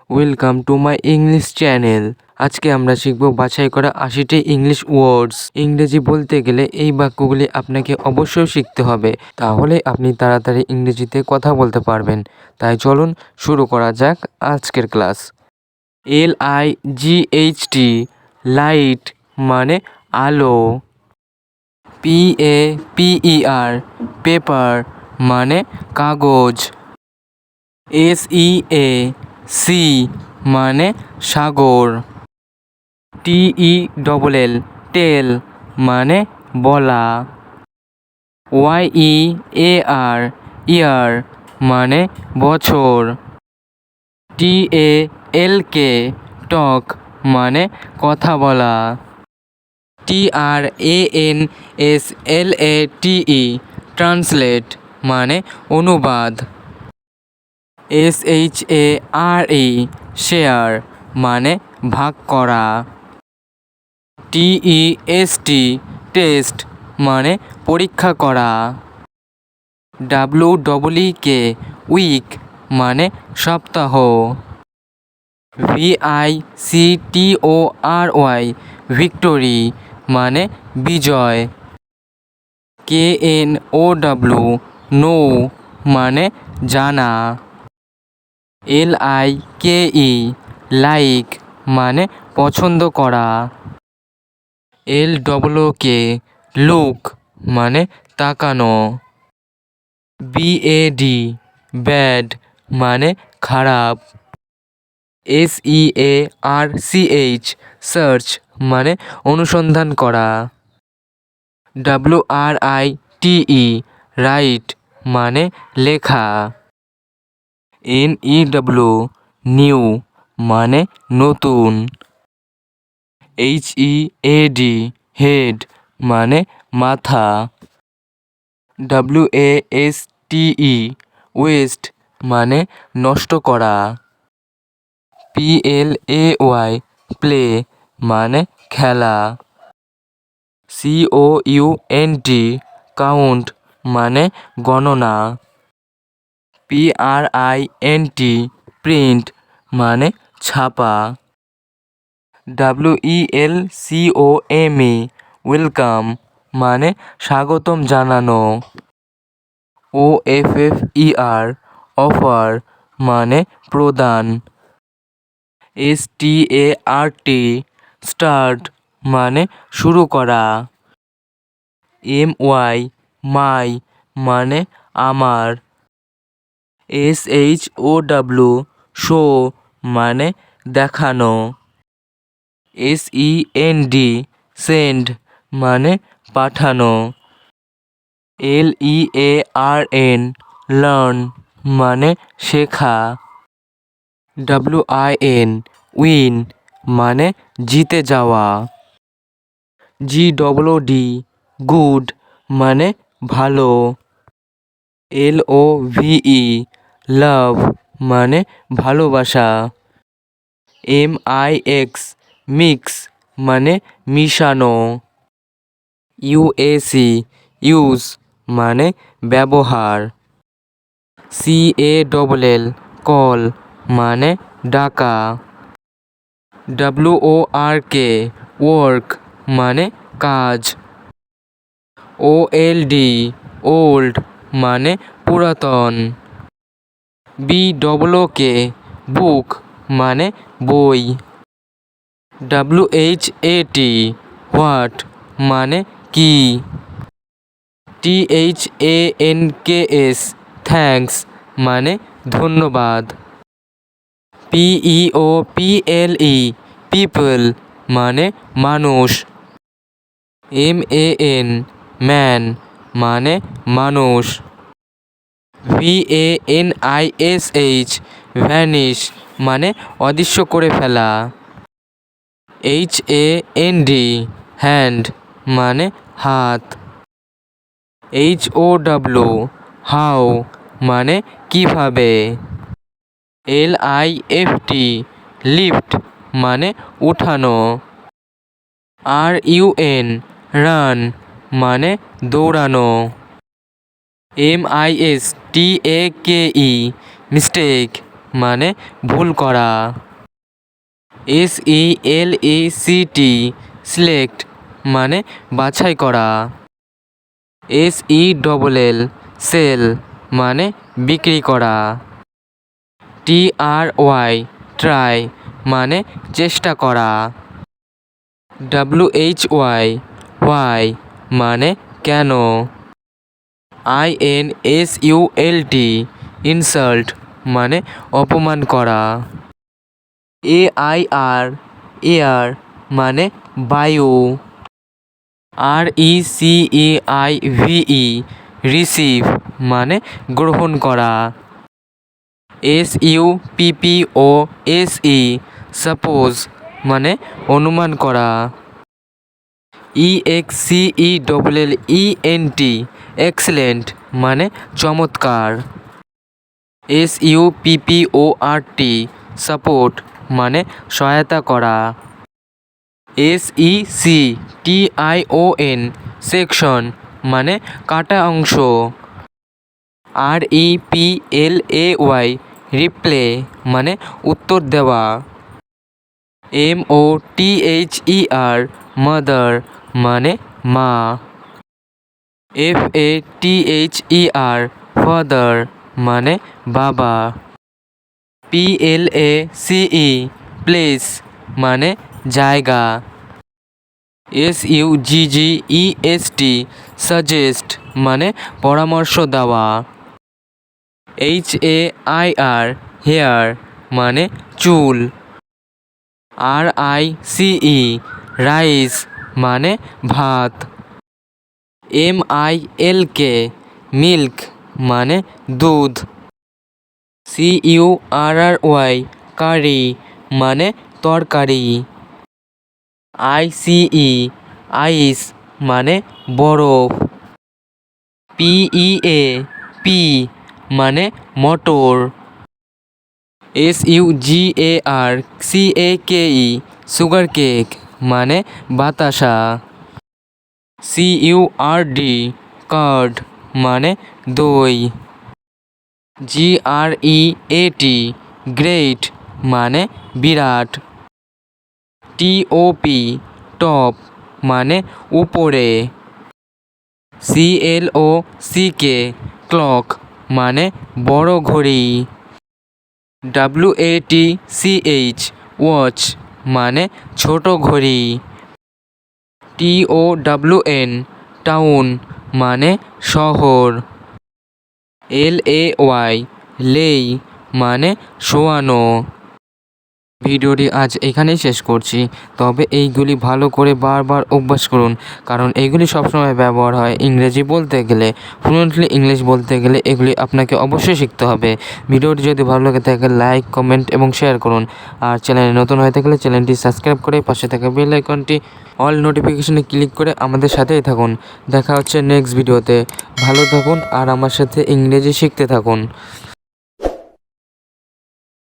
Welcome to my English channel. আজকে আমরা শিখব বাছাই করা ৮০টি ইংলিশ ওয়ার্ডস। ইংরেজি বলতে গেলে এই বাক্যগুলি আপনাকে অবশ্যই শিখতে হবে, তাহলে আপনি তাড়াতাড়ি ইংরেজিতে কথা বলতে পারবেন। তাই চলুন শুরু করা যাক আজকের ক্লাস। LIGHT লাইট মানে আলো। PAPER পেপার মানে কাগজ। SEAC মানে সাগর। TELL টেল মানে বলা। YEAR ইয়ার মানে বছর। TALK টক মানে কথা বলা। TRANSLATE ট্রান্সলেট মানে অনুবাদ। SHARE শেয়ার মানে ভাগ করা। TEST টেস্ট মানে পরীক্ষা করা। WEEK উইক মানে সপ্তাহ। VICTORY ভিক্টোরি মানে বিজয়। KNOW নো মানে জানা। LIKE লাইক মানে পছন্দ করা। LOOK লুক মানে তাকানো। BAD ব্যাড মানে খারাপ। SEARCH সার্চ মানে অনুসন্ধান করা। WRITE রাইট মানে লেখা। NEW নিউ মানে নতুন। HEAD হেড মানে মাথা। WASTE ওয়েস্ট মানে নষ্ট করা। PLAY প্লে মানে খেলা। COUNT কাউন্ট মানে গণনা। PRINT প্রিন্ট মানে ছাপা। WELCOME ওয়েলকাম মানে স্বাগতম জানানো। OFFER অফার মানে প্রদান। START স্টার্ট মানে শুরু করা। MY মাই মানে আমার। SHOW শো মানে দেখানো। SEND সেন্ড মানে পাঠানো। LEARN লার্ন মানে শেখা। WIN উইন মানে জিতে যাওয়া। GOOD গুড মানে ভালো। LOVE লাভ মানে ভালোবাসা। MIX মিক্স মানে মিশানো। UAC ইউজ মানে ব্যবহার। CALL কল মানে ডাকা। WORK ওয়ার্ক মানে কাজ। OLD ওল্ড মানে পুরাতন। BOOK বুক মানে বই। WHAT হোয়াট মানে কি। THANKS থ্যাঙ্কস মানে ধন্যবাদ। PEOPLE পিপল মানে মানুষ। MAN ম্যান মানে মানুষ। VANISH ভ্যানিশ মানে অদৃশ্য করে ফেলা। HAND হ্যান্ড মানে হাত। HOW হাউ মানে কিভাবে। LIFT লিফট মানে উঠানো। RUN রান মানে দৌড়ানো। MISTAKE মিস্টেক মানে ভুল করা। SELECT সিলেক্ট মানে বাছাই করা। SELL সেল মানে বিক্রি করা। TRY ট্রাই মানে চেষ্টা করা। WHY হোয়াই মানে কেন। INSULT ইনসাল্ট মানে অপমান করা। AIR এয়ার মানে বায়ু। RECEIVE রিসিভ মানে গ্রহণ করা। SUPPOSE সাপোজ মানে অনুমান করা। EXCELLENT এক্সেলেন্ট মানে চমৎকার। SUPPORT সাপোর্ট মানে সহায়তা করা। SECTION সেকশন মানে কাটা অংশ। REPLAY রিপ্লে মানে উত্তর দেওয়া। MOTHER মাদার মানে মা। FATHER ফাদার মানে বাবা। PLACE প্লেস মানে জায়গা। SUGGEST সাজেস্ট মানে পরামর্শ দেওয়া। HAIR হেয়ার মানে চুল। RICE রাইস মানে ভাত। MILK মিল্ক মানে দুধ। CURRY কারি মানে তরকারি। ICE আইস মানে বরফ। PEA পি মানে মটর। SUGARCAKE সুগার কেক মানে বাতাসা। CURD কার্ড মানে দই। GREAT গ্রেট মানে বিরাট। TOP টপ মানে উপরে। CLOCK ক্লক মানে বড় ঘড়ি। WATCH ওয়াচ মানে ছোট ঘড়ি। TOWN টাউন মানে শহর। LAY লেই মানে শোয়ানো। ভিডিওটি আজ এখানেই শেষ করছি, তবে এইগুলি ভালো করে বারবার অভ্যাস করুন, কারণ এইগুলি সবসময় ব্যবহার হয় ইংরেজি বলতে গেলে। ফ্লুয়েন্টলি ইংলিশ বলতে গেলে এগুলি আপনাকে অবশ্যই শিখতে হবে। ভিডিওটি যদি ভালো লাগে থাকে লাইক, কমেন্ট এবং শেয়ার করুন। আর চ্যানেলে নতুন হয়ে থাকলে চ্যানেলটি সাবস্ক্রাইব করে পাশে থাকা বেল আইকনটি অল নোটিফিকেশনে ক্লিক করে আমাদের সাথেই থাকুন। দেখা হচ্ছে নেক্সট ভিডিওতে। ভালো থাকুন আর আমার সাথে ইংরেজি শিখতে থাকুন।